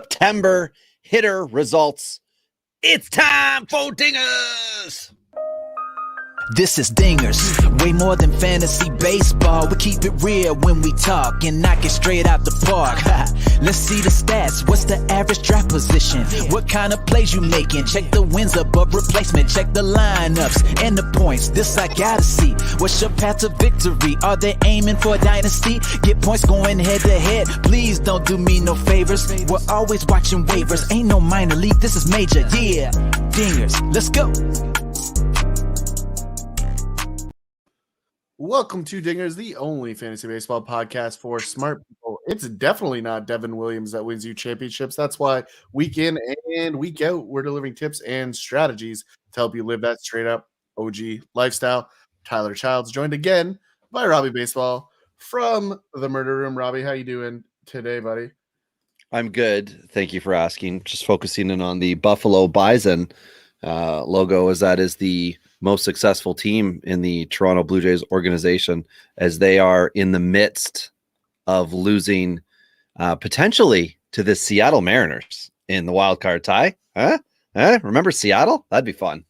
September hitter results. It's time for Dingers! This is Dingers, way more than fantasy baseball. We keep it real when we talk and knock it straight out the park. Let's see the stats. What's the average draft position? What kind of plays you making? Check the wins above replacement. Check the lineups and the points. This I gotta see. What's your path to victory? Are they aiming for a dynasty? Get points going head to head. Please don't do me no favors. We're always watching waivers. Ain't no minor league. This is major. Yeah, Dingers. Let's go. Welcome to Dingers, the only fantasy baseball podcast for smart people. It's definitely not Devin Williams that wins you championships. That's why week in and week out, we're delivering tips and strategies to help you live that straight up OG lifestyle. Tyler Childs joined again by Robbie Baseball from the Murder Room. Robbie, how you doing today, buddy? I'm good. Thank you for asking. Just focusing in on the Buffalo Bison logo, as that is the most successful team in the Toronto Blue Jays organization, as they are in the midst of losing potentially to the Seattle Mariners in the wild card tie. Remember Seattle? That'd be fun.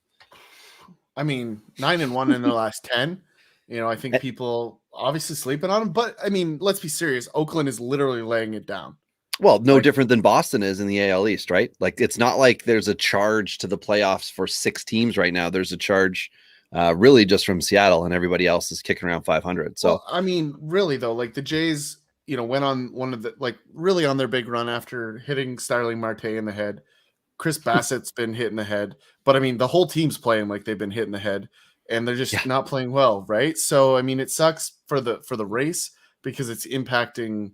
I mean, 9-1 in their last 10. You know, I think people obviously sleeping on them, but I mean, let's be serious. Oakland is literally laying it down. Well, no different than Boston is in the AL East, right? Like, it's not like there's a charge to the playoffs for 6 teams right now. There's a charge really just from Seattle, and everybody else is kicking around 500. So, well, I mean, really though, like the Jays, you know, went on one of the, like really on their big run after hitting Starling Marte in the head. Chris Bassett's been hit in the head, but I mean, the whole team's playing like they've been hit in the head, and they're just not playing well, right? So, I mean, it sucks for the race because it's impacting,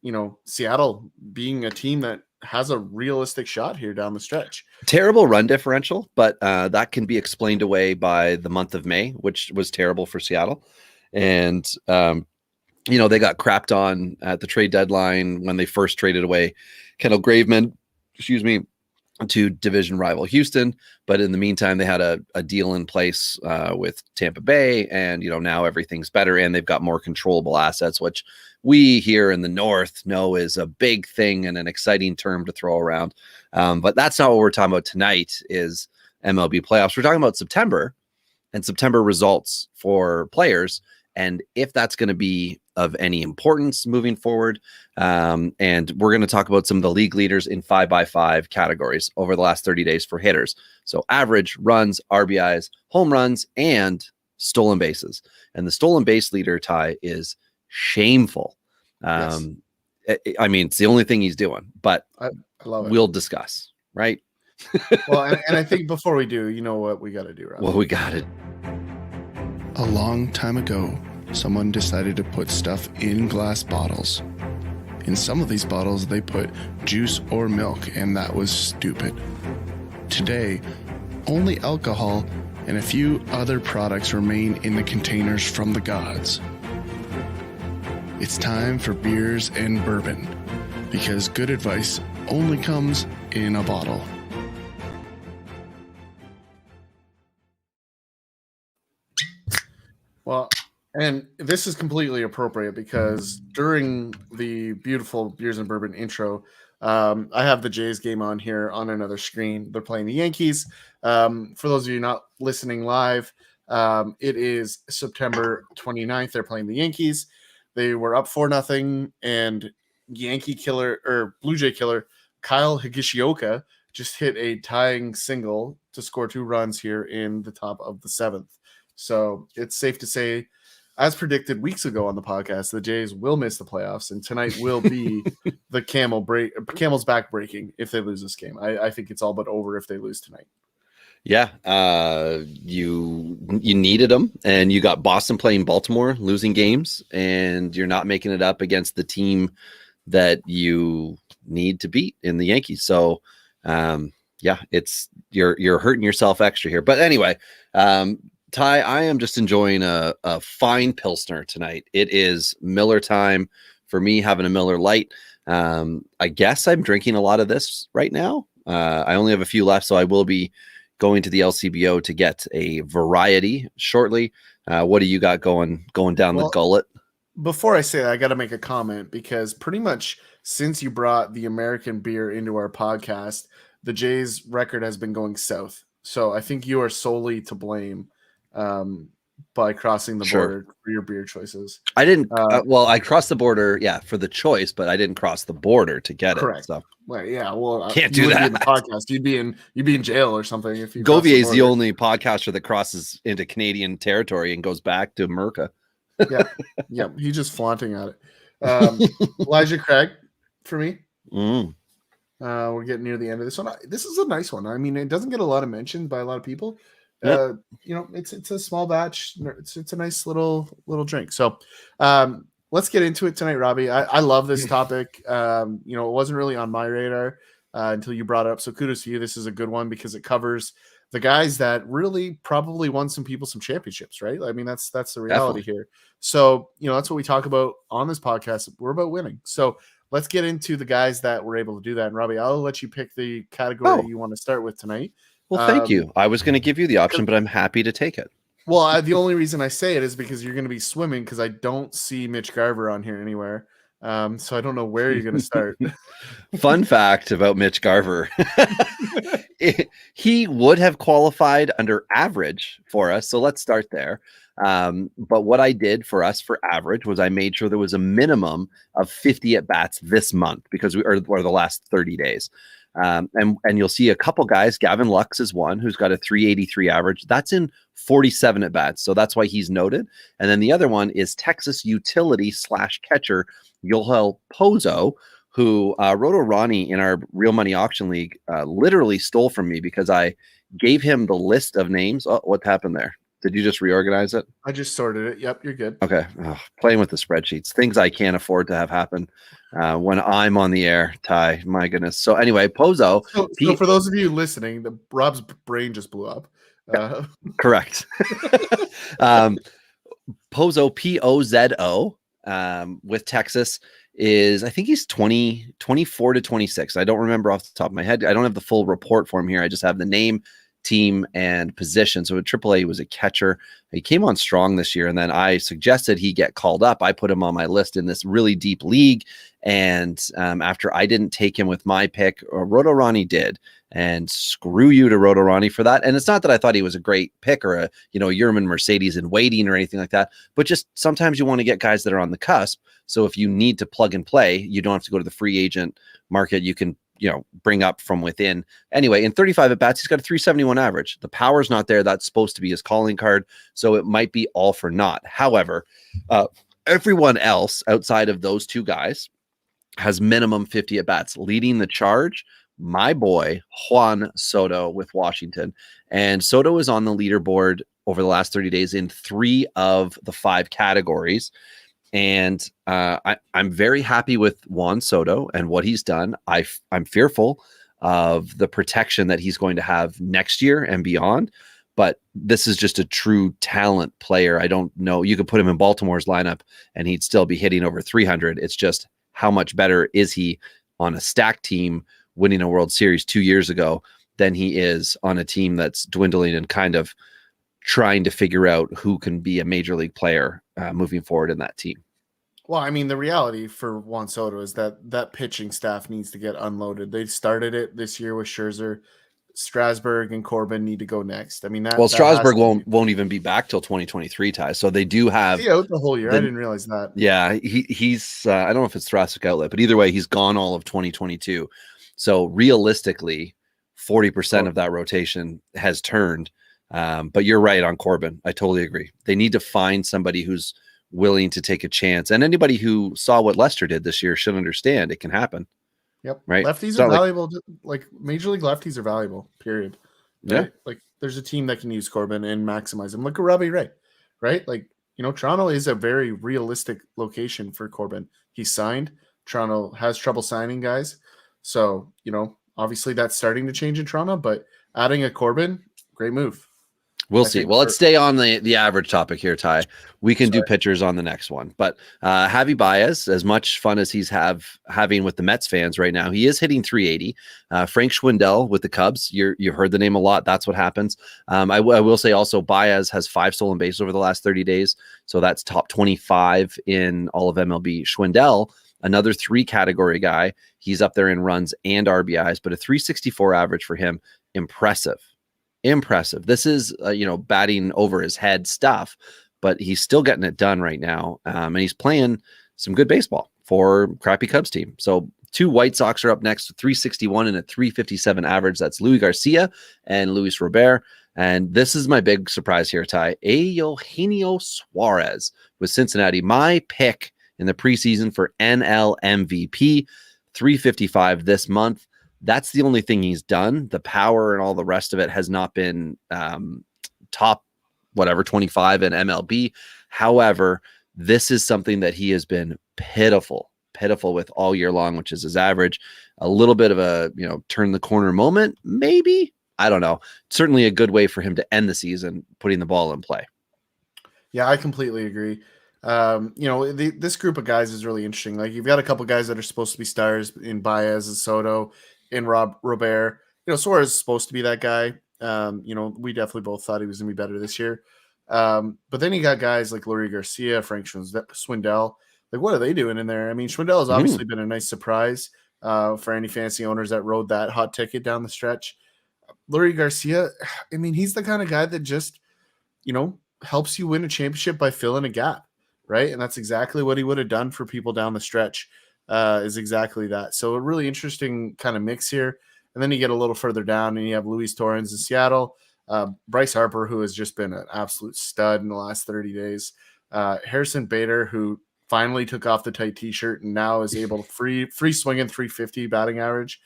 you know, Seattle being a team that has a realistic shot here down the stretch. Terrible run differential, but that can be explained away by the month of May, which was terrible for Seattle. And, you know, they got crapped on at the trade deadline when they first traded away Kendall Graveman, to division rival Houston. But in the meantime, they had a deal in place with Tampa Bay, and, you know, now everything's better and they've got more controllable assets, which we here in the North know is a big thing and an exciting term to throw around. But that's not what we're talking about tonight is MLB playoffs. We're talking about September and September results for players, and if that's going to be of any importance moving forward. And we're going to talk about some of the league leaders in 5x5 categories over the last 30 days for hitters. So average, runs, RBIs, home runs, and stolen bases. And the stolen base leader, Ty, is shameful. Yes. I mean, it's the only thing he's doing, but I love it. We'll discuss, right? Well, and I think before we do, you know what we got to do, right? Well, we got it. A long time ago, someone decided to put stuff in glass bottles. In some of these bottles, they put juice or milk, and that was stupid. Today, only alcohol and a few other products remain in the containers from the gods. It's time for beers and bourbon, because good advice only comes in a bottle. Well, and this is completely appropriate because during the beautiful Beers and Bourbon intro, I have the Jays game on here on another screen. They're playing the Yankees. For those of you not listening live, it is September 29th. They're playing the Yankees. They were up 4-0, and Blue Jay killer Kyle Higashioka just hit a tying single to score 2 runs here in the top of the 7th. So it's safe to say, as predicted weeks ago on the podcast, the Jays will miss the playoffs, and tonight will be the camel's back breaking if they lose this game. I think it's all but over if they lose tonight. Yeah, you needed them, and you got Boston playing Baltimore, losing games, and you're not making it up against the team that you need to beat in the Yankees. So, yeah, it's you're hurting yourself extra here. But anyway, Ty, I am just enjoying a fine Pilsner tonight. It is Miller time for me, having a Miller Lite. I guess I'm drinking a lot of this right now. I only have a few left, so I will be going to the LCBO to get a variety shortly. What do you got going down the gullet? before I say that, I got to make a comment because pretty much since you brought the American beer into our podcast, the Jays record has been going south. So I think you are solely to blame um, by crossing the Sure. border for your beer choices. I didn't. Uh, Well, I crossed the border, yeah, for the choice, but I didn't cross the border to get Correct. it. So Well, yeah, well, Can't you do wouldn't be in the that. podcast. You'd be in jail or something if you. crossed Govier is the border. only podcaster that crosses into Canadian territory and goes back to America. Yeah, he's just flaunting at it. Elijah Craig for me. Mm. We're getting near the end of this one. This is a nice one. I mean, it doesn't get a lot of mention by a lot of people. Yep. It's a small batch. It's a nice little drink. So, let's get into it tonight, Robbie. I love this topic. It wasn't really on my radar until you brought it up. So kudos to you. This is a good one because it covers the guys that really probably won some championships, right? I mean, that's the reality here. So, that's what we talk about on this podcast. We're about winning. So let's get into the guys that were able to do that. And Robbie, I'll let you pick the category you want to start with tonight. Well, thank you. I was going to give you the option, but I'm happy to take it. Well, the only reason I say it is because you're going to be swimming because I don't see Mitch Garver on here anywhere. So I don't know where you're going to start. Fun fact about Mitch Garver. He would have qualified under average for us. So let's start there. But what I did for us for average was I made sure there was a minimum of 50 at bats this month because or the last 30 days. And you'll see a couple guys. Gavin Lux is one who's got a 383 average. That's in 47 at bats. So that's why he's noted. And then the other one is Texas utility / catcher Yoel Pozo, who Roto Ronnie in our Real Money Auction League literally stole from me because I gave him the list of names. Oh, what happened there? Did you just reorganize it? I just sorted it. Yep, you're good. Okay. Playing with the spreadsheets, things I can't afford to have happen when I'm on the air, Ty. My goodness. So anyway, Pozo. So for those of you listening, Rob's brain just blew up. Correct. Pozo, Pozo, with Texas is, I think he's 24 to 26. I don't remember off the top of my head. I don't have the full report for him here. I just have the name, team, and position. So at AAA, he was a catcher. He came on strong this year, and then I suggested he get called up. I put him on my list in this really deep league, and after I didn't take him with my pick, Roto Ronnie did, and screw you to Roto Ronnie for that. And it's not that I thought he was a great pick or a Yerman Mercedes in waiting or anything like that, but just sometimes you want to get guys that are on the cusp. So if you need to plug and play, you don't have to go to the free agent market. You can bring up from within. Anyway, in 35 at bats, he's got a 371 average. The power's not there. That's supposed to be his calling card. So it might be all for naught. However, everyone else outside of those two guys has minimum 50 at bats. Leading the charge, my boy, Juan Soto with Washington. And Soto is on the leaderboard over the last 30 days in 3 of the 5 categories. And I'm very happy with Juan Soto and what he's done. I'm fearful of the protection that he's going to have next year and beyond. But this is just a true talent player. I don't know. You could put him in Baltimore's lineup and he'd still be hitting over 300. It's just how much better is he on a stacked team winning a World Series 2 years ago than he is on a team that's dwindling and kind of trying to figure out who can be a major league player moving forward in that team. Well, I mean, the reality for Juan Soto is that pitching staff needs to get unloaded. They started it this year with Scherzer. Strasburg and Corbin need to go next. I mean, Strasburg won't even be back till 2023, Ty. So they do have out the whole year. I didn't realize that. Yeah, he's I don't know if it's thoracic outlet, but either way, he's gone all of 2022. So realistically, 40% of that rotation has turned. But you're right on Corbin. I totally agree. They need to find somebody who's willing to take a chance. And anybody who saw what Lester did this year should understand it can happen. Yep. Right. Lefties are valuable. Like major league lefties are valuable, period. Right? Yeah. Like there's a team that can use Corbin and maximize him. Look at Robbie Ray, right? Like, Toronto is a very realistic location for Corbin. He's signed. Toronto has trouble signing guys. So, obviously that's starting to change in Toronto, but adding a Corbin, great move. We'll I see. think Well, let's stay on the average topic here, Ty. We can do pitchers on the next one. But Javi Baez, as much fun as he's having with the Mets fans right now, he is hitting 380. Frank Schwindel with the Cubs, you've heard the name a lot. That's what happens. I will say also Baez has 5 stolen bases over the last 30 days. So that's top 25 in all of MLB. Schwindel, another 3 category guy. He's up there in runs and RBIs, but a 364 average for him. Impressive. This is, batting over his head stuff, but he's still getting it done right now. And he's playing some good baseball for crappy Cubs team. So 2 White Sox are up next with 361 and a 357 average. That's Louis Garcia and Luis Robert. And this is my big surprise here, Ty. Eugenio Suarez with Cincinnati. My pick in the preseason for NL MVP, 355 this month. That's the only thing he's done. The power and all the rest of it has not been top 25 in MLB. However, this is something that he has been pitiful with all year long, which is his average. A little bit of a, turn the corner moment, maybe. I don't know. Certainly a good way for him to end the season, putting the ball in play. Yeah, I completely agree. This group of guys is really interesting. Like, you've got a couple guys that are supposed to be stars in Baez and Soto, in Robert. Suarez is supposed to be that guy. We definitely both thought he was going to be better this year. But then you got guys like Leury Garcia, Frank Schwindel. Like, what are they doing in there? I mean, Schwindel has obviously been a nice surprise for any fantasy owners that rode that hot ticket down the stretch. Leury Garcia, I mean, he's the kind of guy that just, helps you win a championship by filling a gap, right? And that's exactly what he would have done for people down the stretch. Is exactly that. So a really interesting kind of mix here. And then you get a little further down and you have Luis Torrens in Seattle, Bryce Harper, who has just been an absolute stud in the last 30 days, Harrison Bader, who finally took off the tight t-shirt and now is able to free swinging 350 batting average.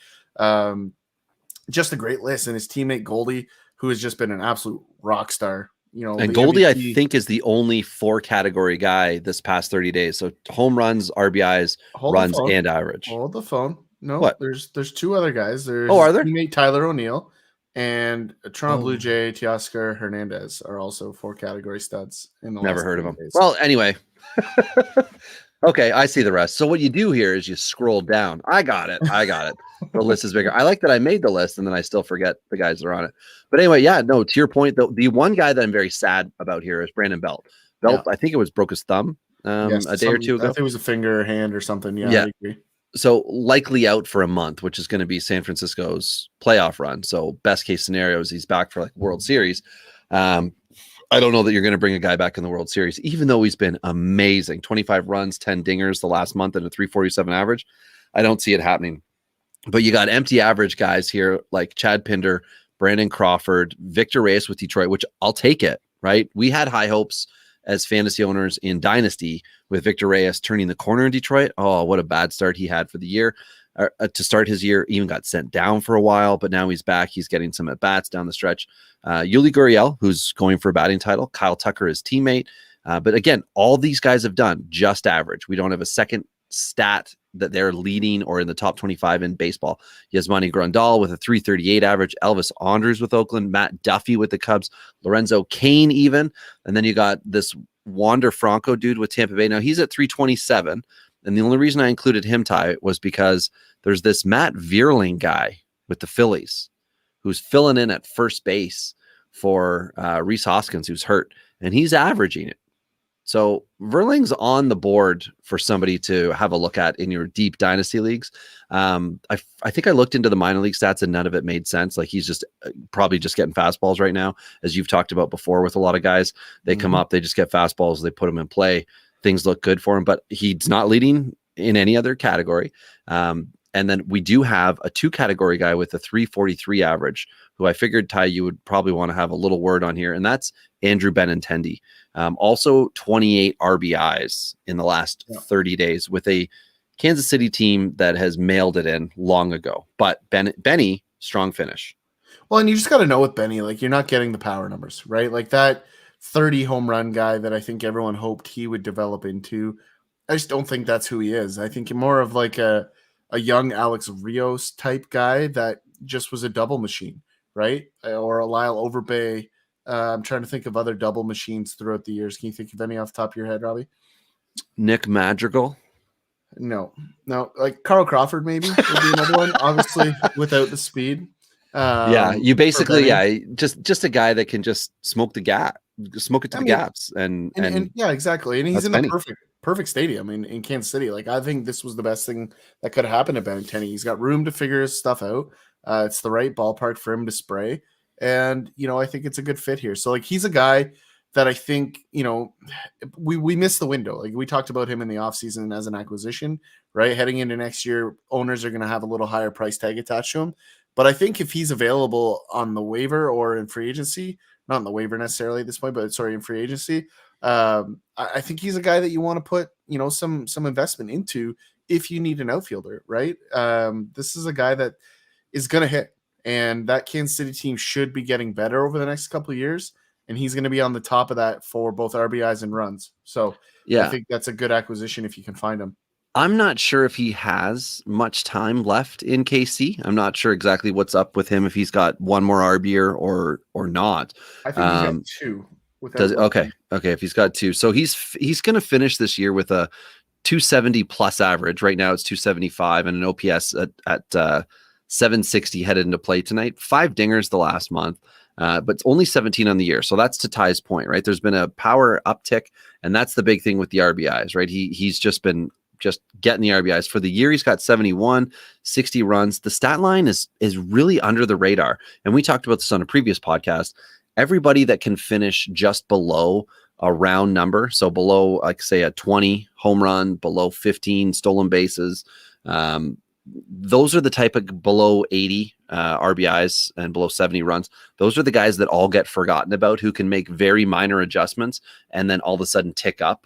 Just a great list. And his teammate Goldie, who has just been an absolute rock star. And Goldie, MVP, I think, is the only 4 category guy this past 30 days. So home runs, RBIs, runs, and average. Hold the phone. No, what? There's 2 other guys. There's are there? Teammate Tyler O'Neill and Toronto Blue Jay Teoscar Hernandez are also 4 category studs. Never heard of them. Days. Well, anyway. Okay, I see the rest. So what you do here is you scroll down. I got it. The list is bigger. I like that I made the list and then I still forget the guys that are on it. But anyway, to your point, though, the one guy that I'm very sad about here is Brandon Belt. I think it was broke his thumb a day or 2 ago. I think it was a finger or hand or something. Yeah. I agree. So likely out for a month, which is going to be San Francisco's playoff run. So best case scenario is he's back for World Series. I don't know that you're going to bring a guy back in the World Series, even though he's been amazing. 25 runs, 10 dingers the last month and a 347 average. I don't see it happening. But you got empty average guys here like Chad Pinder, Brandon Crawford, Victor Reyes with Detroit, which I'll take it, right? We had high hopes as fantasy owners in Dynasty with Victor Reyes turning the corner in Detroit. Oh, what a bad start he had for the year. To start his year, even got sent down for a while, but now he's back. He's getting some at-bats down the stretch. Yuli Gurriel, who's going for a batting title. Kyle Tucker, his teammate. But again, all these guys have done just average. We don't have a second stat that they're leading or in the top 25 in baseball. Yasmani Grandal with a 338 average, Elvis Andrus with Oakland, Matt Duffy with the Cubs, Lorenzo Cain even. And then you got this Wander Franco dude with Tampa Bay. Now he's at 327. And the only reason I included him, Ty, was because there's this Matt Vierling guy with the Phillies who's filling in at first base for Rhys Hoskins, who's hurt, and he's averaging it. So Verling's on the board for somebody to have a look at in your deep dynasty leagues. I think I looked into the minor league stats and none of it made sense. Like he's just probably just getting fastballs right now, as you've talked about before with a lot of guys. They come up, they just get fastballs, they put them in play. Things look good for him, but he's not leading in any other category. And then we do have a 2 category guy with a 343 average, who I figured, Ty, you would probably want to have a little word on here. And that's Andrew Benintendi. Also 28 RBIs in the last 30 days with a Kansas City team that has mailed it in long ago. But Benny, strong finish. Well, and you just got to know with Benny, like you're not getting the power numbers, right? Like that 30 home run guy that I think everyone hoped he would develop into. I just don't think that's who he is. I think more of like a young Alex Rios type guy that just was a double machine, right? Or a Lyle Overbay I'm trying to think of other double machines throughout the years. Can you think of any off the top of your head, Robbie? Nick Madrigal. No, like Carl Crawford maybe would be another one. Obviously, without the speed. Yeah, you for basically, Benny. just a guy that can just smoke it to I the mean, gaps, and yeah, exactly. And he's that's in the Benny. perfect stadium in Kansas City. Like I think this was the best thing that could have happened to Benintendi. He's got room to figure his stuff out. It's the right ballpark for him to spray, and I think it's a good fit here. So like he's a guy that I think we missed the window. Like we talked about him in the offseason as an acquisition, right? Heading into next year, owners are going to have a little higher price tag attached to him. But I think if he's available on the waiver or in free agency, not on the waiver necessarily at this point, but sorry, in free agency, I think he's a guy that you want to put, some investment into if you need an outfielder, right? This is a guy that is going to hit, and that Kansas City team should be getting better over the next couple of years, and he's going to be on the top of that for both RBIs and runs. So I think that's a good acquisition if you can find him. I'm not sure if he has much time left in KC. I'm not sure exactly what's up with him, if he's got one more RB or not. I think he's got two. Okay. If he's got two, so he's going to finish this year with a 270 plus average. Right now it's 275 and an OPS at 760 headed into play tonight. 5 dingers the last month, but it's only 17 on the year. So that's to Ty's point, right? There's been a power uptick, and that's the big thing with the RBIs, right? He's just been getting the RBIs for the year. He's got 71, 60 runs. The stat line is really under the radar. And we talked about this on a previous podcast. Everybody that can finish just below a round number, so below, like say a 20 home run, below 15 stolen bases, those are the type of below 80 RBIs and below 70 runs. Those are the guys that all get forgotten about, who can make very minor adjustments and then all of a sudden tick up.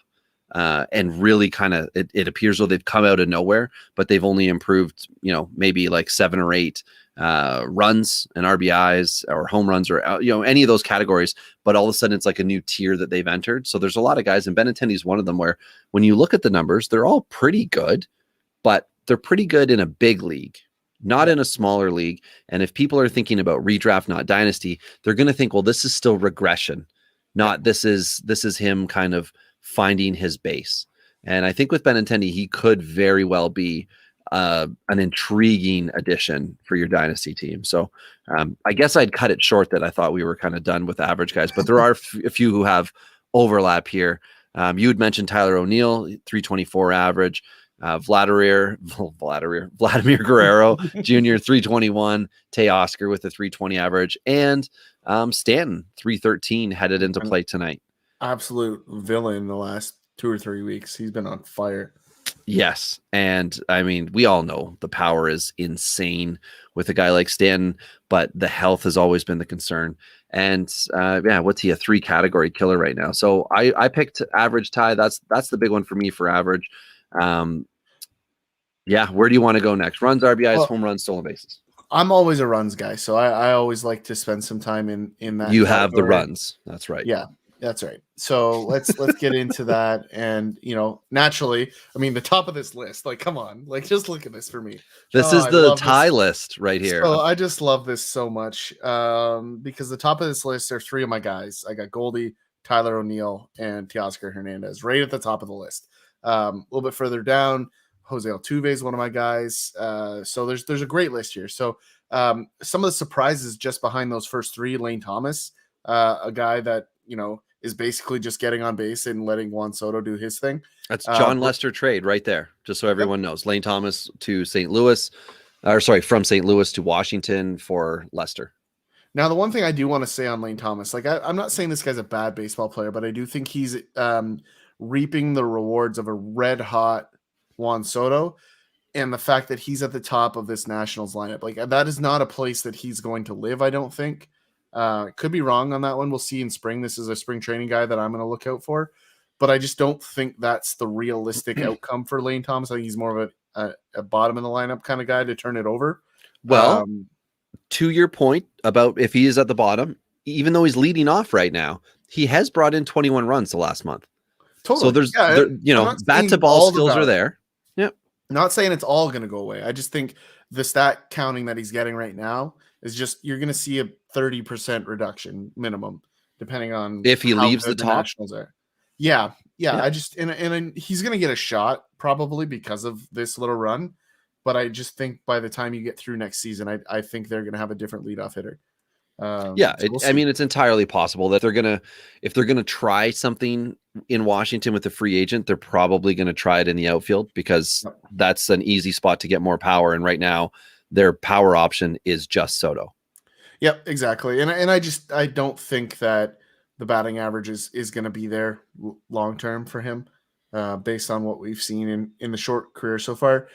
And really kind of, it appears though they've come out of nowhere, but they've only improved, maybe like 7 or 8 runs and RBIs or home runs or, any of those categories. But all of a sudden it's like a new tier that they've entered. So there's a lot of guys, and Benintendi is one of them, where when you look at the numbers, they're all pretty good, but they're pretty good in a big league, not in a smaller league. And if people are thinking about redraft, not dynasty, they're going to think, well, this is still regression, not this is him kind of finding his base. And I think with Benintendi, he could very well be an intriguing addition for your dynasty team. So I guess I'd cut it short that I thought we were kind of done with average guys, but there are a few who have overlap here. You had mentioned Tyler O'Neill, 324 average. Vladimir Guerrero Jr., 321. Teoscar with a 320 average. And Stanton, 313, headed into play tonight. Absolute villain the last 2 or 3 weeks. He's been on fire. Yes. And I mean, we all know the power is insane with a guy like Stanton, but the health has always been the concern. And what's he, a 3 category killer right now? So I picked average. Ty. That's the big one for me for average. Where do you want to go next? Runs, RBIs, home runs, stolen bases. I'm always a runs guy, so I always like to spend some time in that. You have the runs. That's right. Yeah. That's right. So let's get into that. And naturally, I mean, the top of this list, like, come on, like, just look at this for me. This is the Ty list right here. So I just love this so much because the top of this list are 3 of my guys. I got Goldie, Tyler O'Neill, and Teoscar Hernandez right at the top of the list. A little bit further down, Jose Altuve is one of my guys. So there's a great list here. So some of the surprises just behind those first 3, Lane Thomas, a guy that is basically just getting on base and letting Juan Soto do his thing. That's John Lester trade right there, just so everyone knows. Lane Thomas to St. Louis, from St. Louis to Washington for Lester. Now, the one thing I do want to say on Lane Thomas, like I'm not saying this guy's a bad baseball player, but I do think he's reaping the rewards of a red hot Juan Soto, and the fact that he's at the top of this Nationals lineup. Like, that is not a place that he's going to live, I don't think. Could be wrong on that one. We'll see in spring. This is a spring training guy that I'm going to look out for, but I just don't think that's the realistic outcome for Lane Thomas. I think he's more of a bottom of the lineup kind of guy to turn it over. Well, to your point about if he is at the bottom, even though he's leading off right now, he has brought in 21 runs the last month. Totally. So bat to ball skills are there. Yep. I'm not saying it's all going to go away. I just think the stat counting that he's getting right now is just, you're going to see a 30% reduction minimum, depending on If he how leaves good the top? Nationals are. Yeah. Yeah. I just and he's gonna get a shot probably because of this little run. But I just think by the time you get through next season, I think they're gonna have a different leadoff hitter. Yeah, So we'll I see. mean, it's entirely possible that if they're gonna try something in Washington with a free agent, they're probably gonna try it in the outfield because Yep. that's an easy spot to get more power. And right now, their power option is just Soto. Yep, exactly. And I don't think that the batting average is going to be there long term for him, based on what we've seen in the short career so far.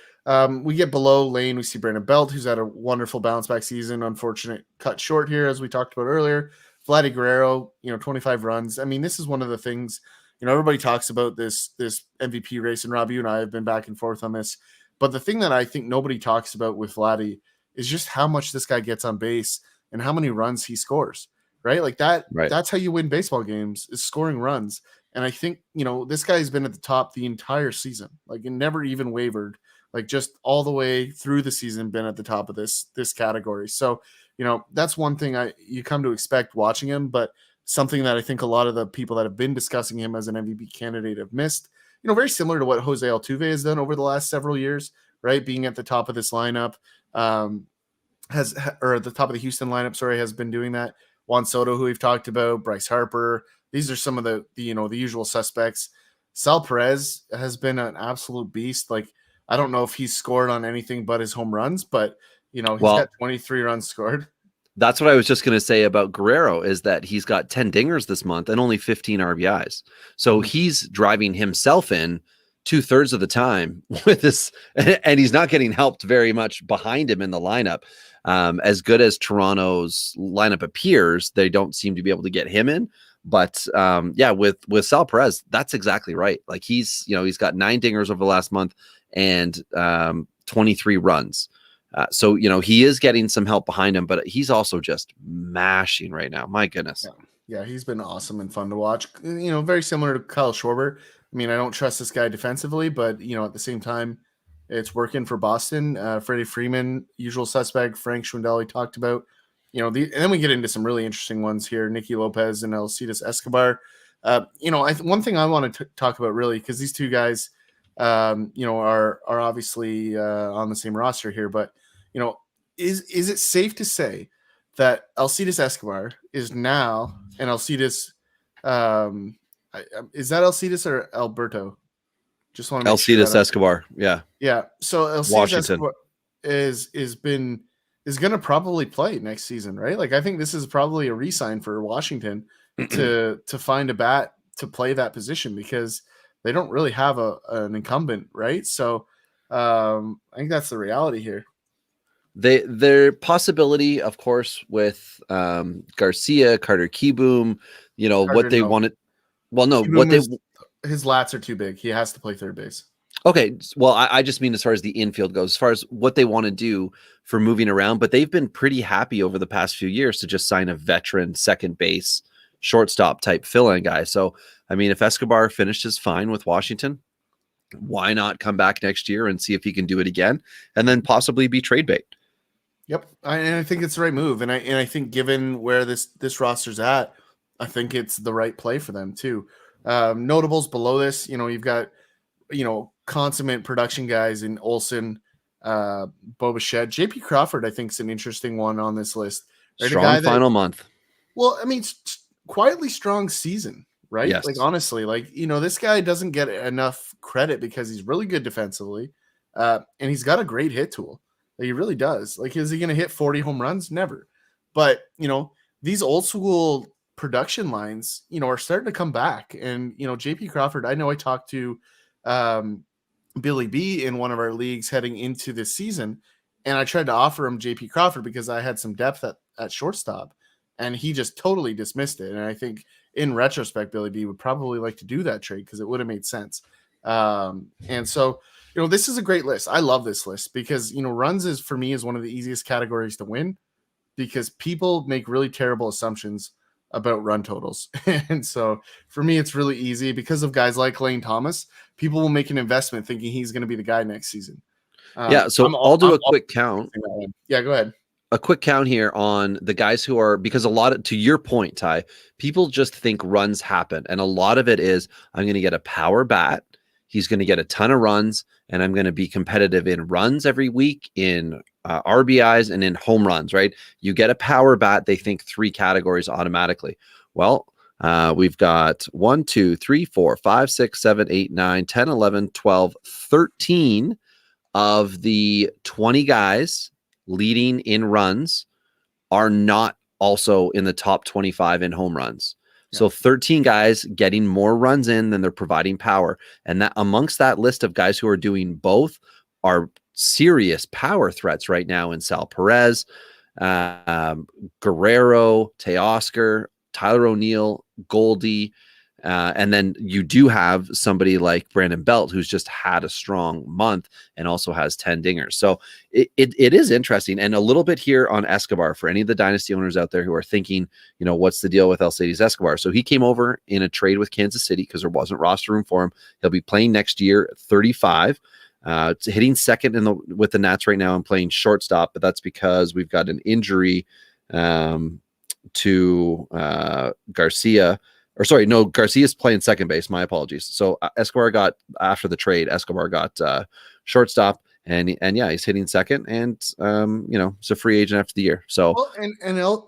We get below Lane, we see Brandon Belt, who's had a wonderful bounce back season. Unfortunate cut short here, as we talked about earlier. Vladdy Guerrero, 25 runs. I mean, this is one of the things, everybody talks about this MVP race, and Rob, you and I have been back and forth on this. But the thing that I think nobody talks about with Vladdy is just how much this guy gets on base and how many runs he scores, right? Like that, Right. That's how you win baseball games, is scoring runs. And I think, this guy's been at the top the entire season, like it never even wavered, like just all the way through the season, been at the top of this category. So, that's one thing you come to expect watching him, but something that I think a lot of the people that have been discussing him as an MVP candidate have missed, very similar to what Jose Altuve has done over the last several years, right? Being at the top of this lineup, or at the top of the Houston lineup, has been doing that. Juan Soto, who we've talked about, Bryce Harper. These are some of the usual suspects. Sal Perez has been an absolute beast. Like, I don't know if he's scored on anything but his home runs, but he's got 23 runs scored. That's what I was just going to say about Guerrero, is that he's got 10 dingers this month and only 15 RBIs. So he's driving himself in 2/3 of the time with this, and he's not getting helped very much behind him in the lineup. As good as Toronto's lineup appears, they don't seem to be able to get him in. But with Sal Perez, that's exactly right. Like he's got 9 dingers over the last month and 23 runs. So he is getting some help behind him, but he's also just mashing right now. My goodness. Yeah, he's been awesome and fun to watch. Very similar to Kyle Schwarber. I mean, I don't trust this guy defensively, but at the same time, it's working for Boston. Freddie Freeman, usual suspect. Frank Schwindel talked about. And then we get into some really interesting ones here. Nicky Lopez and Alcides Escobar. One thing I want to talk about really, because these two guys, are obviously on the same roster here, but is it safe to say that Alcides Escobar is now an Alcides? Is that Alcides or Alberto? Just want to Alcides Escobar. Yeah. Yeah. So Alcides Washington Escobar is going to probably play next season, right? Like I think this is probably a re-sign for Washington to find a bat to play that position, because they don't really have an incumbent, right? So I think that's the reality here. Their possibility, of course, with Garcia, Carter Kieboom, what they wanted. Well, no, his lats are too big. He has to play third base. Okay. Well, I just mean as far as the infield goes, as far as what they want to do for moving around, but they've been pretty happy over the past few years to just sign a veteran second base, shortstop type fill-in guy. So, I mean, if Escobar finishes fine with Washington, why not come back next year and see if he can do it again and then possibly be trade bait? Yep. I think it's the right move. And I think given where this roster's at, I think it's the right play for them too. Notables below this, you've got, consummate production guys in Olsen, Bo Bichette. JP Crawford, I think, is an interesting one on this list. Right? Strong final month. Well, I mean, quietly strong season, right? Yes. Like, honestly, this guy doesn't get enough credit because he's really good defensively, and he's got a great hit tool. Like, he really does. Like, is he going to hit 40 home runs? Never. But, these old school production lines, are starting to come back. And, JP Crawford, I know I talked to Billy B in one of our leagues heading into this season, and I tried to offer him JP Crawford because I had some depth at shortstop, and he just totally dismissed it. And I think in retrospect, Billy B would probably like to do that trade because it would have made sense. And so, this is a great list. I love this list because, runs for me is one of the easiest categories to win, because people make really terrible assumptions about run totals. And so for me, it's really easy because of guys like Lane Thomas. People will make an investment thinking he's going to be the guy next season. So I'll do a quick count. Yeah, go ahead. a quick count here on the guys who are, because a lot of, to your point, Ty, people just think runs happen. And a lot of it is, I'm going to get a power bat. He's going to get a ton of runs, and I'm going to be competitive in runs every week, in RBIs, and in home runs, right? You get a power bat, they think 3 categories automatically. Well, we've got 1, 2, 3, 4, 5, 6, 7, 8, 9, 10, 11, 12, 13 of the 20 guys leading in runs are not also in the top 25 in home runs. Yeah. So 13 guys getting more runs in than they're providing power. And that amongst that list of guys who are doing both are serious power threats right now in Sal Perez, Guerrero, Teoscar, Tyler O'Neill, Goldie. And then you do have somebody like Brandon Belt, who's just had a strong month and also has 10 dingers. So it is interesting. And a little bit here on Escobar for any of the dynasty owners out there who are thinking, what's the deal with Alcides Escobar? So he came over in a trade with Kansas City because there wasn't roster room for him. He'll be playing next year at 35. Hitting second with the Nats right now and playing shortstop, but that's because we've got an injury to Garcia. Or sorry, no, Garcia's playing second base. My apologies. So Escobar got, after the trade, Escobar got shortstop, and yeah, he's hitting second, and he's a free agent after the year. So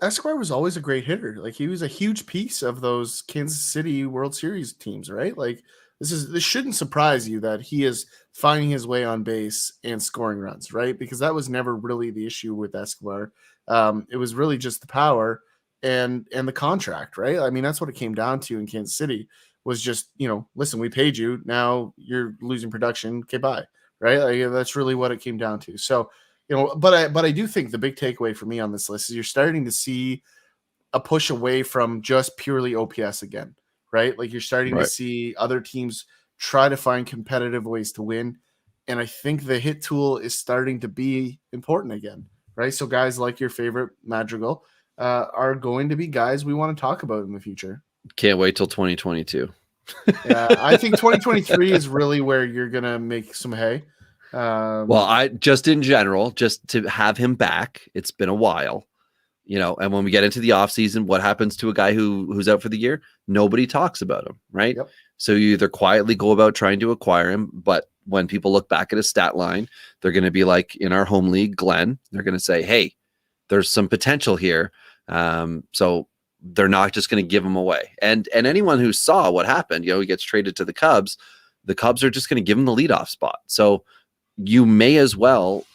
Escobar was always a great hitter. Like, he was a huge piece of those Kansas City World Series teams, right? Like, this shouldn't surprise you that he is finding his way on base and scoring runs, right? Because that was never really the issue with Escobar. It was really just the power and the contract, right? I mean, that's what it came down to in Kansas City, was just, listen, we paid you, now you're losing production, okay, bye, right? Like, that's really what it came down to. So, but I do think the big takeaway for me on this list is you're starting to see a push away from just purely OPS again, right? Like, you're starting to see other teams try to find competitive ways to win. And I think the hit tool is starting to be important again, right? So guys like your favorite Madrigal are going to be guys we want to talk about in the future. Can't wait till 2022. Yeah, I think 2023 is really where you're going to make some hay. Well, I just in general, just to have him back, it's been a while, and when we get into the offseason, what happens to a guy who's out for the year? Nobody talks about him, right? Yep. So you either quietly go about trying to acquire him, but when people look back at his stat line, they're going to be like, in our home league, Glenn, they're going to say, hey, there's some potential here. So they're not just going to give him away. And anyone who saw what happened, he gets traded to the Cubs are just going to give him the leadoff spot. So you may as well,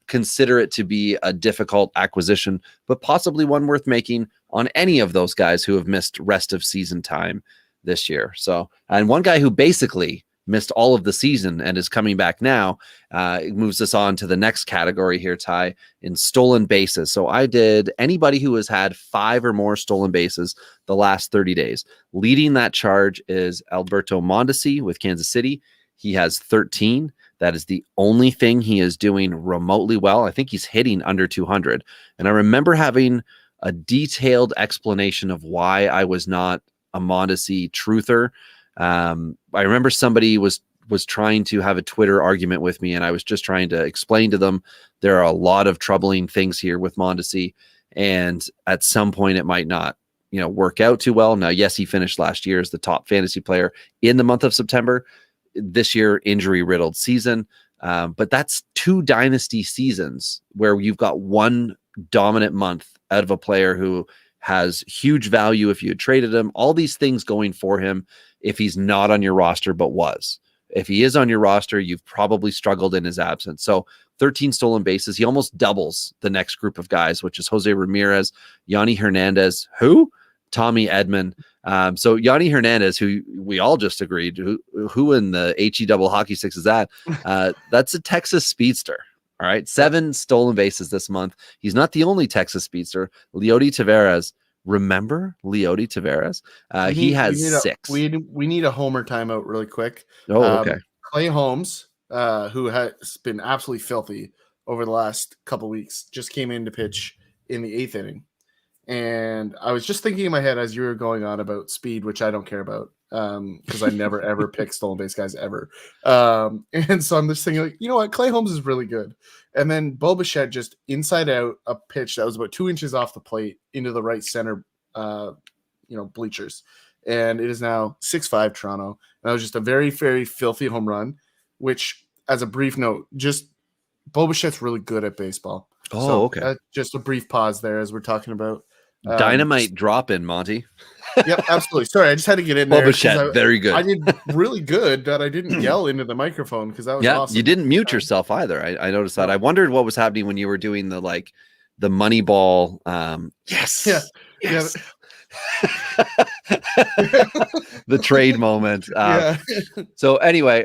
consider it to be a difficult acquisition, but possibly one worth making on any of those guys who have missed rest of season time this year. So, and one guy who basically missed all of the season and is coming back now, it moves us on to the next category here, Ty, in stolen bases. So I did anybody who has had 5 or more stolen bases the last 30 days. Leading that charge is Alberto Mondesi with Kansas City. He has 13. That is the only thing he is doing remotely well. I think he's hitting under 200. And I remember having a detailed explanation of why I was not a Mondesi truther. I remember somebody was trying to have a Twitter argument with me, and I was just trying to explain to them there are a lot of troubling things here with Mondesi, and at some point it might not, work out too well. Now, yes, he finished last year as the top fantasy player in the month of September. This year, injury-riddled season, but that's 2 dynasty seasons where you've got one dominant month out of a player who has huge value if you had traded him, all these things going for him if he's not on your roster but was. If he is on your roster, you've probably struggled in his absence. So 13 stolen bases. He almost doubles the next group of guys, which is Jose Ramirez, Yanni Hernandez, Tommy Edman. So Yanni Hernandez, who we all just agreed, who in the HE double hockey sticks is that? That's a Texas speedster. All right. 7 stolen bases this month. He's not the only Texas speedster. Leody Taveras. Remember Leody Taveras? He has 6. We need a homer timeout really quick. Oh, okay. Clay Holmes, who has been absolutely filthy over the last couple weeks, just came in to pitch in the 8th inning. And I was just thinking in my head as you were going on about speed, which I don't care about because I never ever pick stolen base guys ever. And so I'm just thinking, like, you know what, Clay Holmes is really good. And then Bo Bichette just inside out a pitch that was about 2 inches off the plate into the right center, bleachers. And it is now 6-5 Toronto. And that was just a very, very filthy home run, which, as a brief note, just Bo Bichette's really good at baseball. Oh, okay. Just a brief pause there as we're talking about Dynamite drop in, Monty. Yep, absolutely. Sorry, I just had to get in Bo there. Bichette, very good. I did really good that I didn't yell into the microphone because that was awesome. You didn't mute yourself either. I noticed that. I wondered what was happening when you were doing the Moneyball. Yes. Yeah. Yes. The trade moment. So anyway,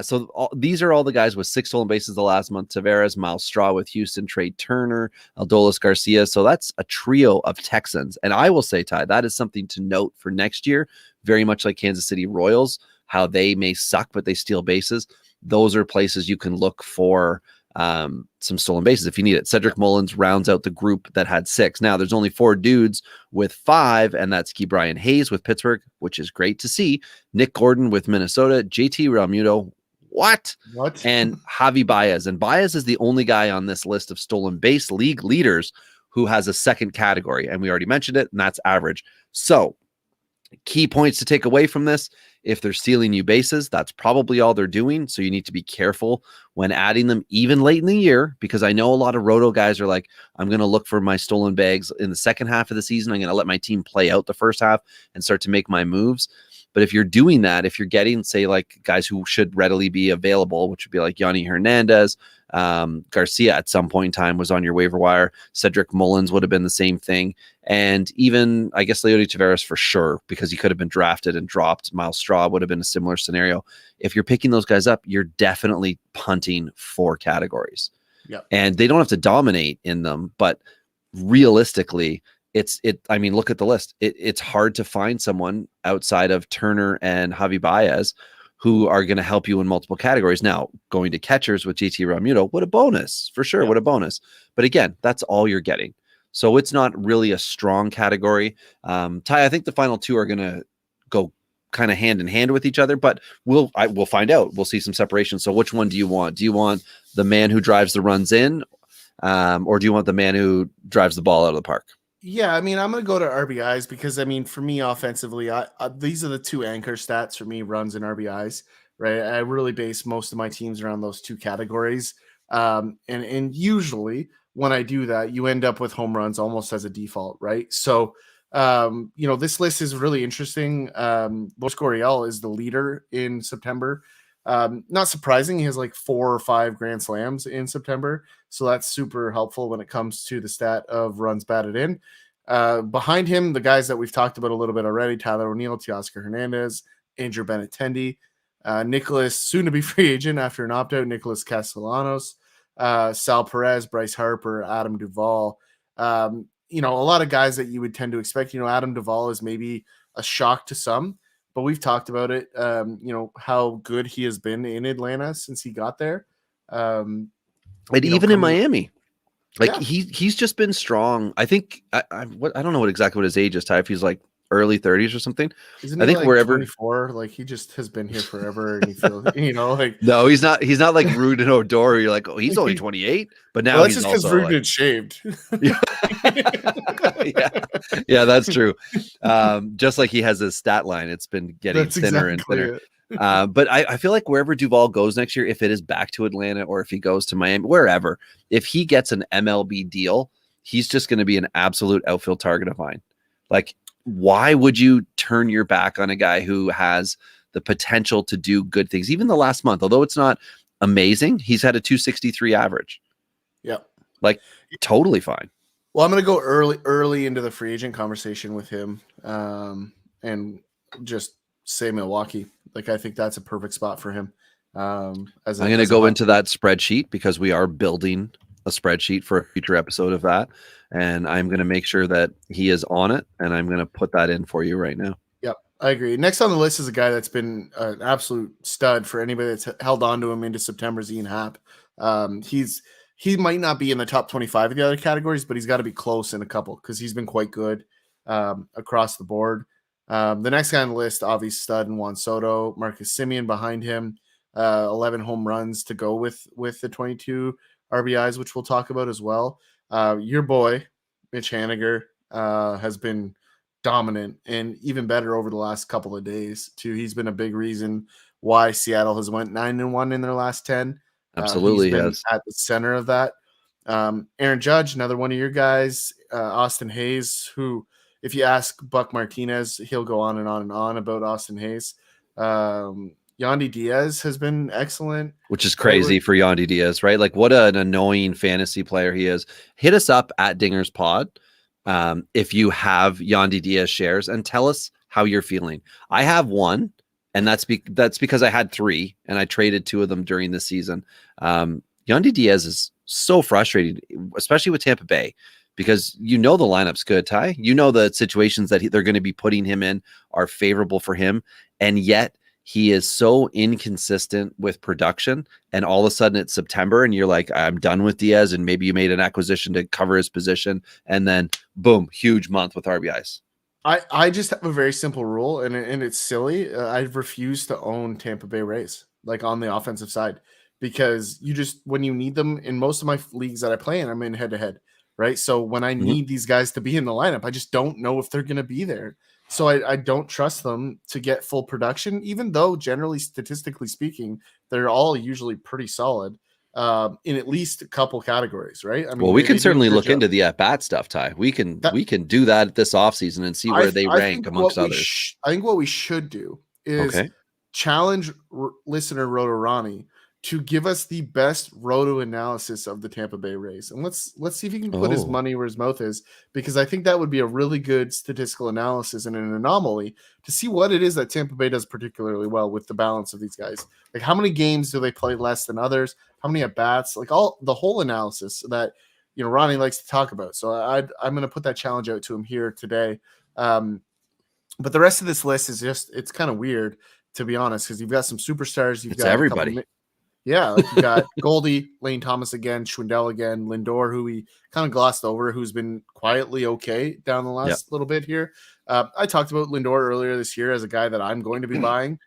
so these are all the guys with 6 stolen bases the last month. Taveras, Miles Straw with Houston, Trey Turner, Adolis Garcia. So that's a trio of Texans. And I will say, Ty, that is something to note for next year. Very much like Kansas City Royals, how they may suck, but they steal bases. Those are places you can look for some stolen bases if you need it. Cedric Mullins rounds out the group that had 6. Now there's only 4 dudes with 5, and that's Ke'Bryan Hayes with Pittsburgh, which is great to see. Nick Gordon with Minnesota, JT Realmuto, what? And Javi Baez. And Baez is the only guy on this list of stolen base league leaders who has a second category, and we already mentioned it, and that's average. So key points to take away from this: if they're stealing you bases, that's probably all they're doing. So you need to be careful when adding them, even late in the year, because I know a lot of roto guys are like, I'm going to look for my stolen bags in the second half of the season. I'm going to let my team play out the first half and start to make my moves. But if you're doing that, if you're getting, say, like guys who should readily be available, which would be like Yonny Hernandez, Garcia at some point in time was on your waiver wire. Cedric Mullins would have been the same thing. And even, I guess, Leody Taveras for sure, because he could have been drafted and dropped. Miles Straw would have been a similar scenario. If you're picking those guys up, you're definitely punting 4 categories. Yep. And they don't have to dominate in them, but realistically, I mean, look at the list. It's hard to find someone outside of Turner and Javi Baez who are going to help you in multiple categories. Now, going to catchers with JT Realmuto, what a bonus, for sure. Yeah. What a bonus. But again, that's all you're getting. So it's not really a strong category. Ty, I think the final 2 are going to go kind of hand in hand with each other, but we'll find out. We'll see some separation. So which one do you want? Do you want the man who drives the runs in, or do you want the man who drives the ball out of the park? Yeah, I mean, I'm going to go to RBIs because, I mean, for me, offensively, these are the 2 anchor stats for me, runs and RBIs, right? I really base most of my teams around those 2 categories. And usually when I do that, you end up with home runs almost as a default, right? So, this list is really interesting. Lourdes Gurriel is the leader in September. Not surprising. He has like 4 or 5 grand slams in September. So that's super helpful when it comes to the stat of runs batted in. Behind him, the guys that we've talked about a little bit already: Tyler O'Neill, Teoscar Hernandez, Andrew Benintendi, Nicholas, soon to be free agent after an opt-out, Nicholas Castellanos, Sal Perez, Bryce Harper, Adam Duvall. A lot of guys that you would tend to expect. Adam Duvall is maybe a shock to some, but we've talked about it, how good he has been in Atlanta since he got there. And even in Miami, he's just been strong. I think I don't know exactly what his age is, Ty, if he's like early 30s or something. Isn't I think like wherever 24, like he just has been here forever, and he feels, No, he's not like Rudin Odor. You're like, oh, he's only 28, but now that's he's just because Rudin shaved. Yeah, that's true. Just like he has his stat line, it's been getting thinner and thinner. But I feel like wherever Duvall goes next year, if it is back to Atlanta or if he goes to Miami, wherever, if he gets an MLB deal, he's just going to be an absolute outfield target of mine. Like, why would you turn your back on a guy who has the potential to do good things? Even the last month, although it's not amazing, he's had a 263 average. Yeah. Like, totally fine. Well, I'm going to go early into the free agent conversation with him, and just say Milwaukee. Like, I think that's a perfect spot for him. I'm going to go into that spreadsheet because we are building a spreadsheet for a future episode of that. And I'm going to make sure that he is on it, and I'm going to put that in for you right now. Yep, I agree. Next on the list is a guy that's been an absolute stud for anybody that's held on to him into September's Ian Happ. He might not be in the top 25 of the other categories, but he's got to be close in a couple because he's been quite good across the board. The next guy on the list, obvious stud, and Juan Soto, Marcus Simeon behind him, 11 home runs to go with the 22 RBIs, which we'll talk about as well. Your boy, Mitch Haniger, has been dominant and even better over the last couple of days too. He's been a big reason why Seattle has went 9-1 in their last 10. Absolutely, he's been yes. at the center of that. Aaron Judge, another one of your guys. Austin Hayes, who, if you ask Buck Martinez, he'll go on and on and on about Austin Hayes. Yandy Diaz has been excellent, which is crazy for Yandy Diaz, right? Like, what an annoying fantasy player he is. Hit us up at Dingers Pod if you have Yandy Diaz shares, and tell us how you're feeling. I have one, and that's because I had 3 and I traded 2 of them during the season. Yandy Diaz is so frustrating, especially with Tampa Bay, because the lineup's good, Ty. The situations that they're going to be putting him in are favorable for him, and yet he is so inconsistent with production. And all of a sudden it's September and you're like, I'm done with Diaz, and maybe you made an acquisition to cover his position, and then boom, huge month with RBIs. I just have a very simple rule, and it's silly. I refuse to own Tampa Bay Rays, like on the offensive side, because when you need them in most of my leagues that I play in, I'm in head to head, right? So when I need these guys to be in the lineup, I just don't know if they're going to be there. So I don't trust them to get full production, even though generally, statistically speaking, they're all usually pretty solid in at least a couple categories, right? I mean, well, we can certainly look into the at-bat stuff, Ty. We can do that this offseason and see where they rank amongst others. I think what we should do is challenge listener Roto Ronnie to give us the best roto analysis of the Tampa Bay Rays. And let's see if he can put his money where his mouth is, because I think that would be a really good statistical analysis and an anomaly to see what it is that Tampa Bay does particularly well with the balance of these guys. Like, how many games do they play less than others? How many at-bats? Like, the whole analysis that, Ronnie likes to talk about. So I'm going to put that challenge out to him here today. But the rest of this list is it's kind of weird, to be honest, because you've got some superstars. You've got everybody. Yeah, like you got Goldie, Lane Thomas again, Schwindel again, Lindor, who we kind of glossed over, who's been quietly okay down the last little bit here. I talked about Lindor earlier this year as a guy that I'm going to be buying.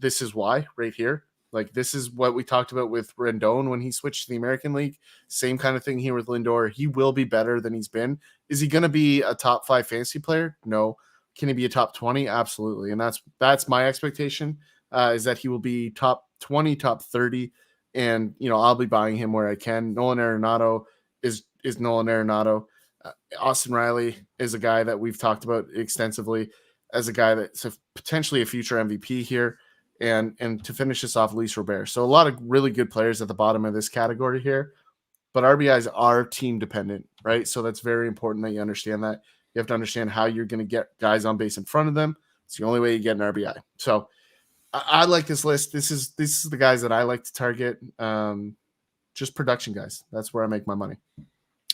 This is why right here. Like, this is what we talked about with Rendon when he switched to the American League. Same kind of thing here with Lindor. He will be better than he's been. Is he going to be a top 5 fantasy player? No. Can he be a top 20? Absolutely. And that's my expectation, is that he will be top 20, top 30. And, I'll be buying him where I can. Nolan Arenado is Nolan Arenado. Austin Riley is a guy that we've talked about extensively as a guy that's potentially a future MVP here. And to finish this off, Luis Robert. So a lot of really good players at the bottom of this category here, but RBIs are team dependent, right? So that's very important that you understand that. You have to understand how you're going to get guys on base in front of them. It's the only way you get an RBI. So I like this list. This is the guys that I like to target. Just production guys. That's where I make my money.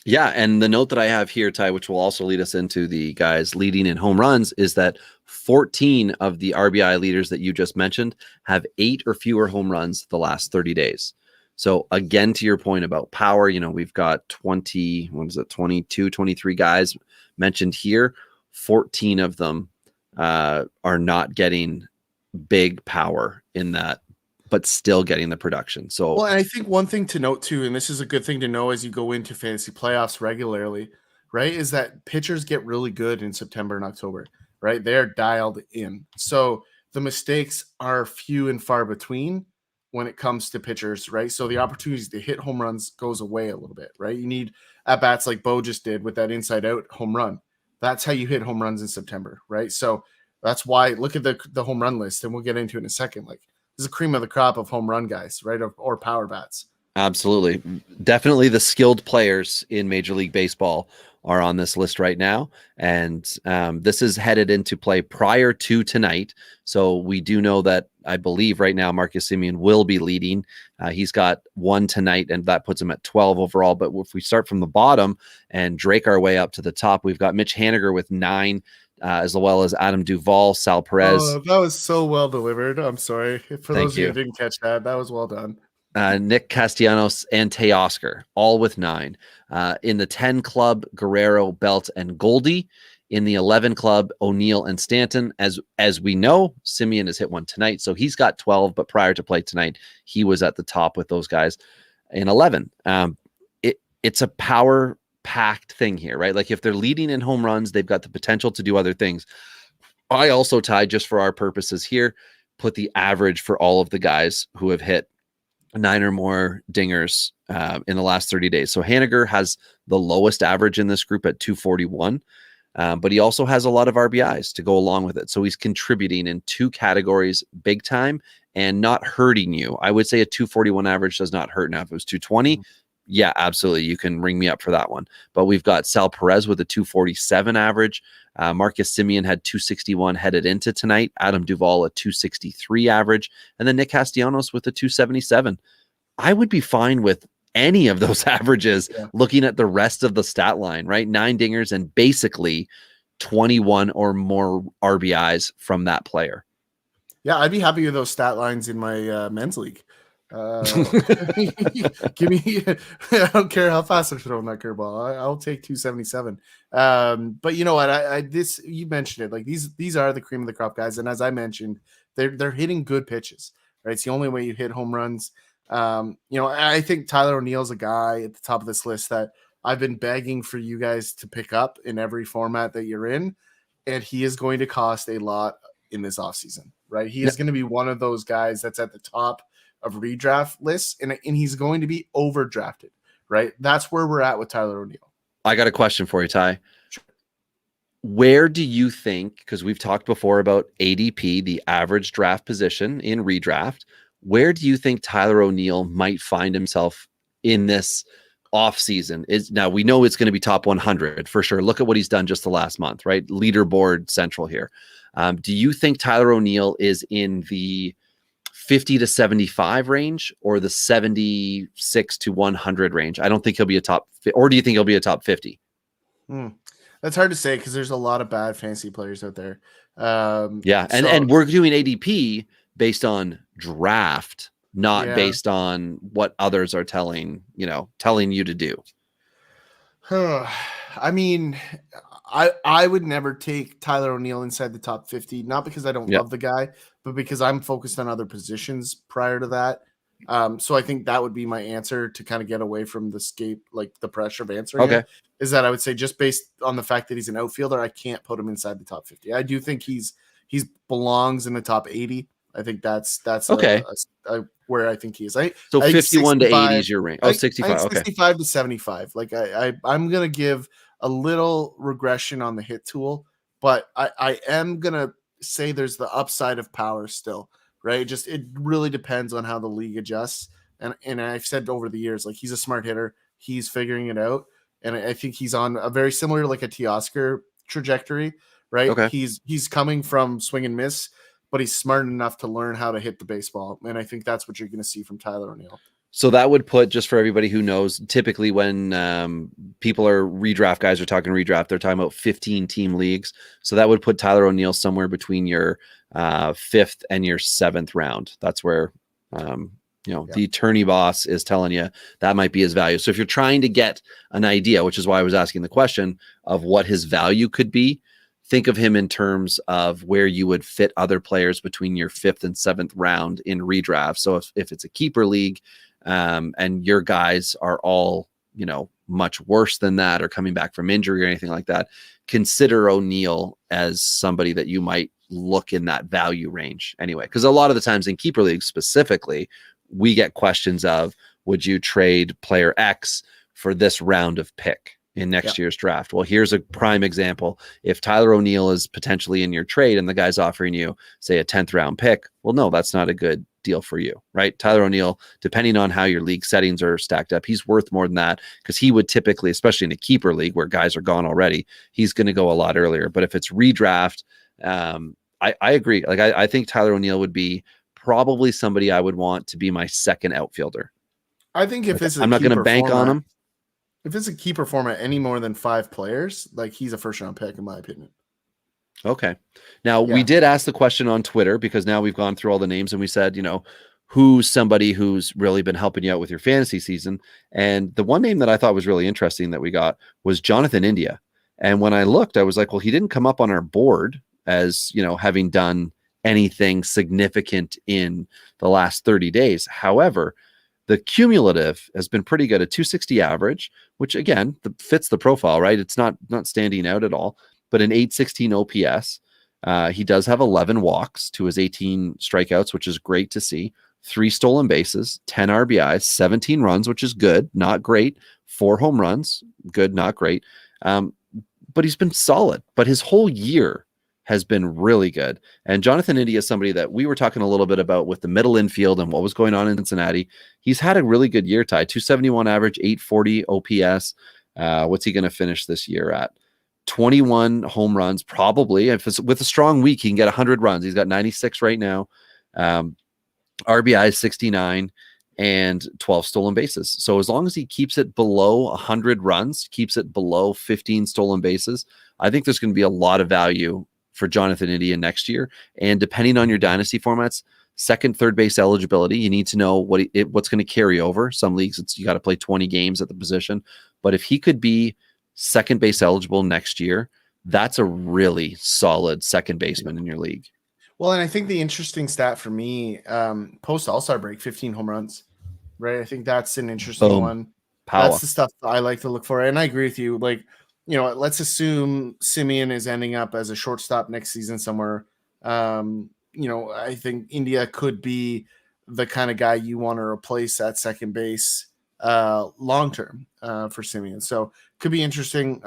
Yeah, and the note that I have here, Ty, which will also lead us into the guys leading in home runs, is that 14 of the RBI leaders that you just mentioned have 8 or fewer home runs the last 30 days. So again, to your point about power, we've got 22, 23 guys mentioned here. 14 of them are not getting big power in that, but still getting the production. So, well, and I think one thing to note too, and this is a good thing to know as you go into fantasy playoffs regularly, right, is that pitchers get really good in September and October, right? They're dialed in. So the mistakes are few and far between when it comes to pitchers, right? So the opportunities to hit home runs goes away a little bit, right? You need at-bats like Bo just did with that inside-out home run. That's how you hit home runs in September, right? So that's why, look at the home run list, and we'll get into it in a second. Like, this is a cream of the crop of home run guys, right? Or power bats. Absolutely. Definitely the skilled players in Major League Baseball are on this list right now. And this is headed into play prior to tonight. So we do know that, I believe right now, Marcus Simeon will be leading. He's got 1 tonight, and that puts him at 12 overall. But if we start from the bottom and drake our way up to the top, we've got Mitch Haniger with 9, as well as Adam Duvall, Sal Perez. Oh, that was so well delivered. I'm sorry. For those of you who didn't catch that was well done. Nick Castellanos and Teoscar, all with 9. In the 10 club, Guerrero, Belt, and Goldie. In the 11 club, O'Neill and Stanton. As we know, Simeon has hit one tonight, so he's got 12. But prior to play tonight, he was at the top with those guys in 11. It's a power packed thing here, right? Like if they're leading in home runs, they've got the potential to do other things. I also tied, just for our purposes here, put the average for all of the guys who have hit 9 or more dingers in the last 30 days. So Haniger has the lowest average in this group at 241, but he also has a lot of RBIs to go along with it. So he's contributing in 2 categories big time and not hurting you. I would say a 241 average does not hurt. Now, if it was 220, yeah, absolutely. You can ring me up for that one. But we've got Sal Perez with a 247 average. Marcus Simeon had 261 headed into tonight. Adam Duvall a 263 average. And then Nick Castellanos with a 277. I would be fine with any of those averages looking at the rest of the stat line, right? 9 dingers and basically 21 or more RBIs from that player. Yeah, I'd be happy with those stat lines in my men's league. Give me, I don't care how fast I'm throwing that curveball. I'll take 277. But you know what? You mentioned it. Like these are the cream of the crop guys, and as I mentioned, they're hitting good pitches. Right, it's the only way you hit home runs. I think Tyler O'Neill's a guy at the top of this list that I've been begging for you guys to pick up in every format that you're in, and he is going to cost a lot in this offseason. Right, he is going to be one of those guys that's at the top of redraft lists, and he's going to be overdrafted, right? That's where we're at with Tyler O'Neill. I got a question for you, Ty. Sure. Where do you think, because we've talked before about ADP, the average draft position in redraft, where do you think Tyler O'Neill might find himself in this offseason? Now, we know it's going to be top 100 for sure. Look at what he's done just the last month, right? Leaderboard central here. Do you think Tyler O'Neill is in the 50 to 75 range or the 76 to 100 range? I don't think he'll be a top, or do you think he'll be a top 50? That's hard to say because there's a lot of bad fantasy players out there. And we're doing ADP based on draft, not based on what others are telling you to do. I mean, I would never take Tyler O'Neill inside the top 50, not because I don't love the guy, but because I'm focused on other positions prior to that. So I think that would be my answer to kind of get away from the pressure of answering it, is that I would say just based on the fact that he's an outfielder, I can't put him inside the top 50. I do think he belongs in the top 80. I think that's okay. Where I think he is. So 51 to 80 is your range. Oh, 65. 65 to 75. Like I'm going to give a little regression on the hit tool, but I am going to say there's the upside of power still, right? It really depends on how the league adjusts. And I've said over the years, like he's a smart hitter. He's figuring it out. And I think he's on a very similar, like a Teoscar trajectory, right? Okay. He's coming from swing and miss, but he's smart enough to learn how to hit the baseball. And I think that's what you're going to see from Tyler O'Neill. So that would put, just for everybody who knows, typically when people are redraft guys are talking redraft, they're talking about 15 team leagues. So that would put Tyler O'Neill somewhere between your 5th and your 7th round. That's where, the attorney boss is telling you that might be his value. So if you're trying to get an idea, which is why I was asking the question of what his value could be, think of him in terms of where you would fit other players between your 5th and 7th round in redraft. So if it's a keeper league, and your guys are all, much worse than that or coming back from injury or anything like that, consider O'Neill as somebody that you might look in that value range anyway. Because a lot of the times in keeper leagues specifically, we get questions of, would you trade player X for this round of pick in next year's draft? Well, here's a prime example. If Tyler O'Neill is potentially in your trade and the guy's offering you, say, a 10th round pick, well, no, that's not a good deal for you, right? Tyler O'Neill, depending on how your league settings are stacked up, he's worth more than that, because he would typically, especially in a keeper league where guys are gone already, he's going to go a lot earlier. But if it's redraft, I agree. Like I think Tyler O'Neill would be probably somebody I would want to be my second outfielder. I think if it's I'm not going to bank on him. If it's a keeper format any more than 5 players, like he's a first round pick in my opinion. Okay. Now we did ask the question on Twitter, because now we've gone through all the names and we said, who's somebody who's really been helping you out with your fantasy season. And the one name that I thought was really interesting that we got was Jonathan India. And when I looked, I was like, well, he didn't come up on our board as, having done anything significant in the last 30 days. However, the cumulative has been pretty good, a 260 average, which again fits the profile, right? It's not standing out at all, but an 816 OPS. He does have 11 walks to his 18 strikeouts, which is great to see. 3 stolen bases, 10 RBIs, 17 runs, which is good, not great. 4 home runs, good, not great. But he's been solid. But his whole year has been really good. And Jonathan India is somebody that we were talking a little bit about with the middle infield and what was going on in Cincinnati. He's had a really good year, Ty. 271 average, 840 OPS. What's he going to finish this year at? 21 home runs, probably. If it's with a strong week, he can get 100 runs. He's got 96 right now. RBI 69 and 12 stolen bases. So as long as he keeps it below 100 runs, keeps it below 15 stolen bases, I think there's going to be a lot of value for Jonathan India next year. And depending on your dynasty formats, second, third base eligibility, you need to know what's going to carry over. Some leagues, you got to play 20 games at the position. But if he could be second base eligible next year, that's a really solid second baseman in your league. Well, and I think the interesting stat for me, post All-Star break, 15 home runs, right? I think that's an interesting one. Power. That's the stuff I like to look for. And I agree with you. Like, let's assume Simeon is ending up as a shortstop next season somewhere. I think India could be the kind of guy you want to replace at second base long-term for Simeon. So could be interesting.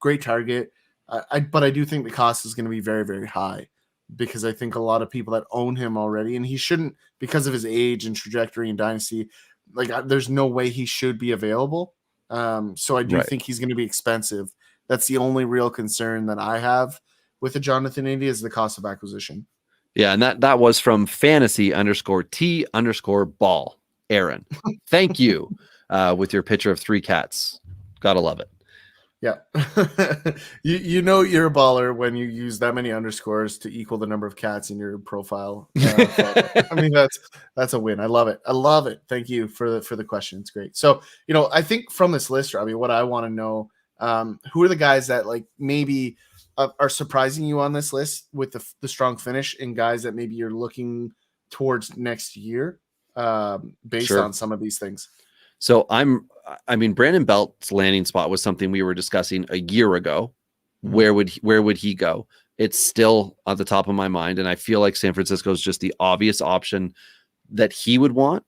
Great target. But I do think the cost is going to be very, very high, because I think a lot of people that own him already, and he shouldn't, because of his age and trajectory and dynasty, there's no way he should be available. So I do think he's going to be expensive. That's the only real concern that I have with the Jonathan India is the cost of acquisition. Yeah, and that was from fantasy_T_ball. Aaron, thank you with your picture of 3 cats. Gotta love it. Yeah. You're a baller when you use that many underscores to equal the number of cats in your profile. I mean, that's a win. I love it. Thank you for the question. It's great. So, I think from this list, Robbie, what I want to know, who are the guys that maybe are surprising you on this list with the strong finish, and guys that maybe you're looking towards next year based on some of these things? So Brandon Belt's landing spot was something we were discussing a year ago. Where would he go? It's still on the top of my mind, and I feel like San Francisco is just the obvious option that he would want.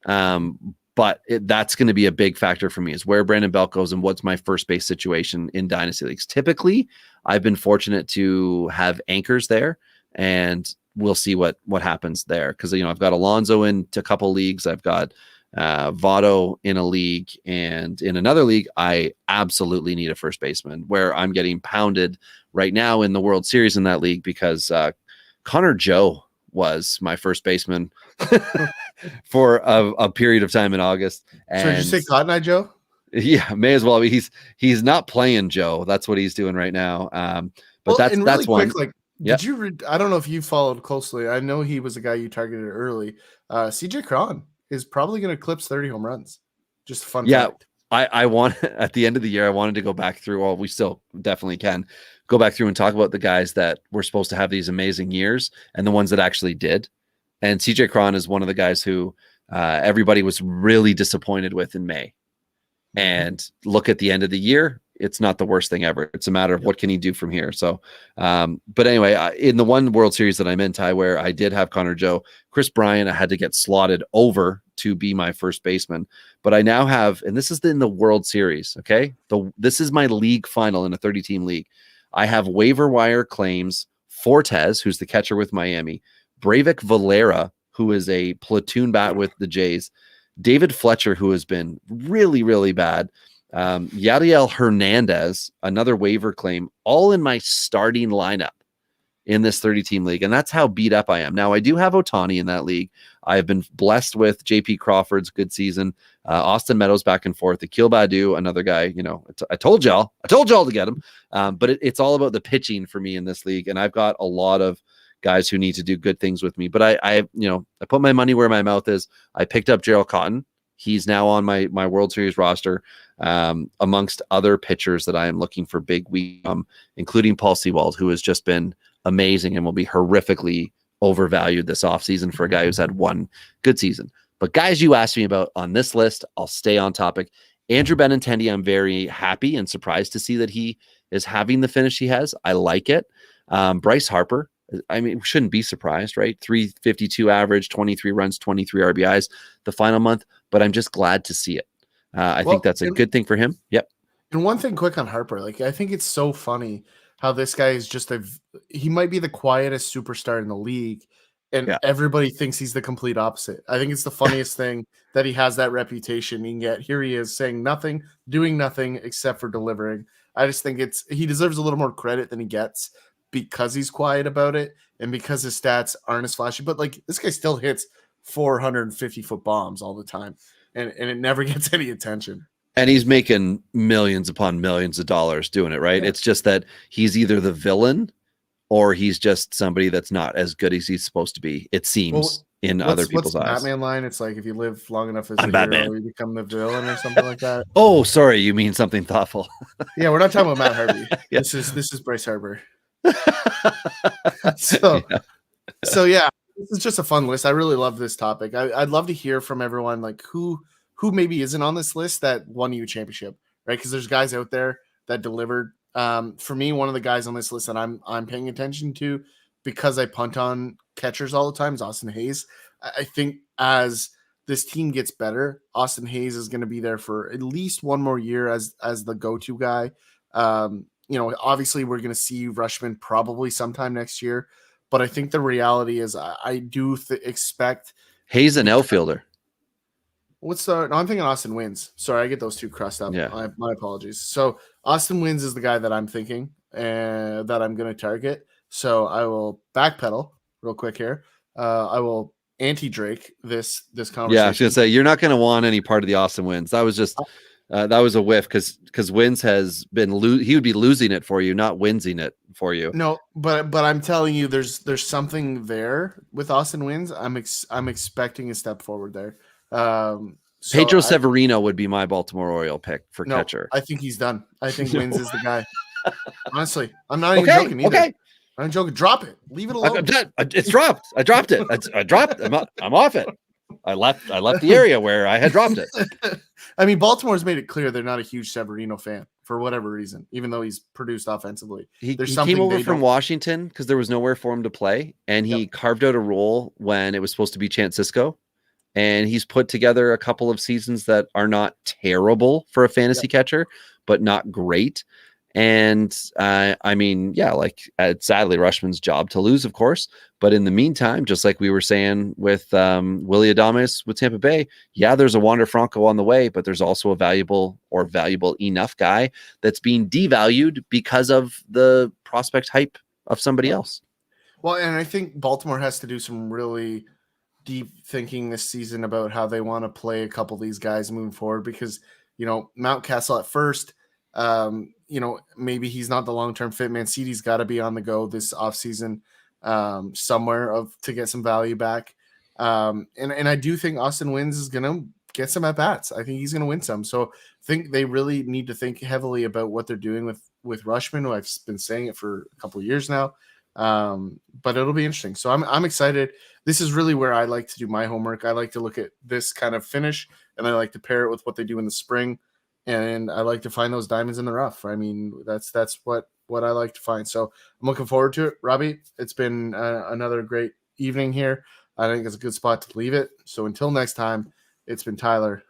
But that's going to be a big factor for me, is where Brandon Belt goes and what's my first base situation in dynasty leagues. Typically, I've been fortunate to have anchors there, and we'll see what happens there. Because I've got Alonso into a couple leagues. I've got Votto in a league, and in another league, I absolutely need a first baseman, where I'm getting pounded right now in the World Series in that league because Connor Joe was my first baseman for a period of time in August. And so did you say Cotton Eye Joe? Yeah, may as well. He's not playing Joe. That's what he's doing right now. But that's really one. Quick, did you read? I don't know if you followed closely. I know he was a guy you targeted early. CJ Cron is probably going to eclipse 30 home runs. Just a fun fact. I want, at the end of the year, I wanted to go back through, well, we still definitely can go back through and talk about the guys that were supposed to have these amazing years and the ones that actually did. And CJ Cron is one of the guys who everybody was really disappointed with in May. And look at the end of the year, it's not the worst thing ever. It's a matter of what can he do from here. So, but anyway, in the one World Series that I'm in, Ty, where I did have Connor Joe, Chris Bryant, I had to get slotted over to be my first baseman. But I now have, and this is in the World Series, okay? This is my league final in a 30-team league. I have waiver wire claims Fortes, who's the catcher with Miami, Breivik Valera, who is a platoon bat with the Jays, David Fletcher, who has been really, really bad, Yadiel Hernandez, another waiver claim, all in my starting lineup in this 30-team league. And that's how beat up I am. Now, I do have Ohtani in that league. I've been blessed with JP Crawford's good season, Austin Meadows back and forth, Akil Baddoo, another guy, I told y'all to get him. But it's all about the pitching for me in this league. And I've got a lot of guys who need to do good things with me. But I put my money where my mouth is. I picked up Gerald Cotton He's now on my World Series roster, amongst other pitchers that I am looking for big week from, including Paul Sewald, who has just been amazing and will be horrifically overvalued this offseason for a guy who's had one good season. But guys you asked me about on this list, I'll stay on topic. Andrew Benintendi, I'm very happy and surprised to see that he is having the finish he has. I like it. Bryce Harper, I mean, we shouldn't be surprised, right? 352 average, 23 runs, 23 RBIs the final month, but I'm just glad to see it. I think that's a good thing for him. Yep. And one thing quick on Harper, like I think it's so funny how this guy is just he might be the quietest superstar in the league, and everybody thinks he's the complete opposite. I think it's the funniest thing that he has that reputation, and yet here he is saying nothing, doing nothing except for delivering. I just think he deserves a little more credit than he gets because he's quiet about it and because his stats aren't as flashy. But like this guy still hits 450-foot bombs all the time, and it never gets any attention. And he's making millions upon millions of dollars doing it, right? Yeah. It's just that he's either the villain or he's just somebody that's not as good as he's supposed to be, it seems, in other people's eyes. Batman line? It's like if you live long enough as a hero, you become the villain or something like that. Oh, sorry, you mean something thoughtful. Yeah, we're not talking about Matt Harvey. Yeah. This is Bryce Harper. So yeah, this is just a fun list. I really love this topic. I'd love to hear from everyone, like who maybe isn't on this list that won you a championship, right? Because there's guys out there that delivered. For me, one of the guys on this list that I'm paying attention to because I punt on catchers all the time is Austin Hayes. I think as this team gets better, Austin Hayes is going to be there for at least one more year as the go-to guy. Obviously we're going to see Rutschman probably sometime next year, but I think the reality is I do expect Hayes an outfielder. I'm thinking Austin Wins. Sorry, I get those two crossed up. Yeah. My apologies. So Austin Wins is the guy that I'm thinking and that I'm going to target. So I will backpedal real quick here. I will anti-Drake this conversation. Yeah, I was going to say, you're not going to want any part of the Austin Wins. That was just that was a whiff because Wins has been he would be losing it for you, not winsing it for you. No, but I'm telling you, there's something there with Austin Wins. I'm expecting a step forward there. Pedro Severino would be my Baltimore Oriole pick for catcher. I think he's done. I think Wins is the guy. Honestly, I'm not even joking either. Okay. I'm joking. Drop it. Leave it alone. It's dropped. I dropped it. I dropped it. I'm off it. I left the area where I had dropped it. I mean, Baltimore's made it clear they're not a huge Severino fan for whatever reason, even though he's produced offensively. He came over from Washington because there was nowhere for him to play, and he carved out a role when it was supposed to be Chance Sisco. And he's put together a couple of seasons that are not terrible for a fantasy catcher, but not great. And it's sadly Rutschman's job to lose, of course. But in the meantime, just like we were saying with Willy Adames with Tampa Bay, there's a Wander Franco on the way, but there's also a valuable enough guy that's being devalued because of the prospect hype of somebody else. Well, and I think Baltimore has to do some really deep thinking this season about how they want to play a couple of these guys moving forward because, Mountcastle at first, maybe he's not the long-term fit. Mancini's got to be on the go this offseason somewhere to get some value back. And I do think Austin Wins is going to get some at-bats. I think he's going to win some. So I think they really need to think heavily about what they're doing with Rutschman, who I've been saying it for a couple of years now. But it'll be interesting. So I'm excited. This is really where I like to do my homework. I like to look at this kind of finish, and I like to pair it with what they do in the spring. And I like to find those diamonds in the rough. I mean, that's what I like to find. So I'm looking forward to it. Robbie, it's been another great evening here. I think it's a good spot to leave it. So until next time, it's been Tyler.